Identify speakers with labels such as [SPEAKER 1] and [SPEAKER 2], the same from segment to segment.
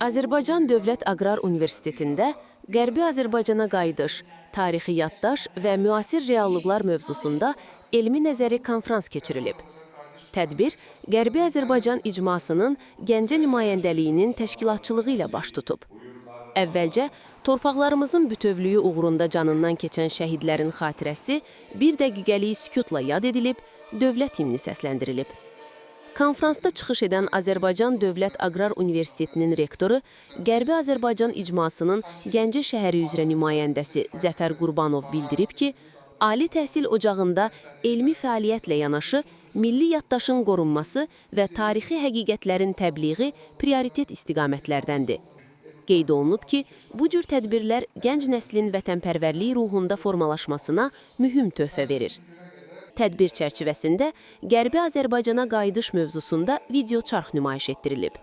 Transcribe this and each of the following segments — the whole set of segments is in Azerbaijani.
[SPEAKER 1] Azərbaycan Dövlət Aqrar Universitetində Qərbi Azərbaycana qayıdış, tarixi yaddaş və müasir reallıqlar mövzusunda elmi-nəzəri konfrans keçirilib. Tədbir Qərbi Azərbaycan icmasının Gəncə nümayəndəliyinin təşkilatçılığı ilə baş tutub. Əvvəlcə, torpaqlarımızın bütövlüyü uğrunda canından keçən şəhidlərin xatirəsi bir dəqiqəlik sükutla yad edilib, dövlət himni səsləndirilib. Konfransda çıxış edən Azərbaycan Dövlət Aqrar Universitetinin rektoru, Qərbi Azərbaycan icmasının Gəncə şəhəri üzrə nümayəndəsi Zəfər Qurbanov bildirib ki, ali təhsil ocağında elmi fəaliyyətlə yanaşı, milli yaddaşın qorunması və tarixi həqiqətlərin təbliği prioritet istiqamətlərdəndir. Qeyd olunub ki, bu cür tədbirlər gənc nəslin vətənpərvərlik ruhunda formalaşmasına mühüm töhfə verir. Tədbir çərçivəsində Qərbi Azərbaycana qayıdış mövzusunda video çarx nümayiş etdirilib.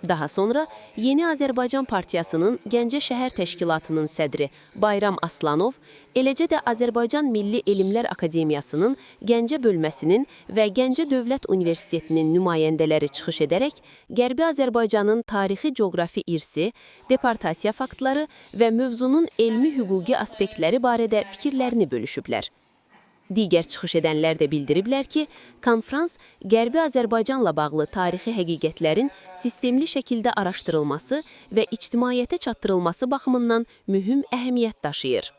[SPEAKER 1] Daha sonra Yeni Azərbaycan Partiyasının Gəncə şəhər təşkilatının sədri Bayram Aslanov, eləcə də Azərbaycan Milli Elmlər Akademiyasının Gəncə bölməsinin və Gəncə Dövlət Universitetinin nümayəndələri çıxış edərək Qərbi Azərbaycanın tarixi-coğrafi irsi, deportasiya faktları və mövzunun elmi-hüquqi aspektləri barədə fikirlərini bölüşüblər. Digər çıxış edənlər də bildiriblər ki, konfrans Qərbi Azərbaycanla bağlı tarixi həqiqətlərin sistemli şəkildə araşdırılması və ictimaiyyətə çatdırılması baxımından mühüm əhəmiyyət daşıyır.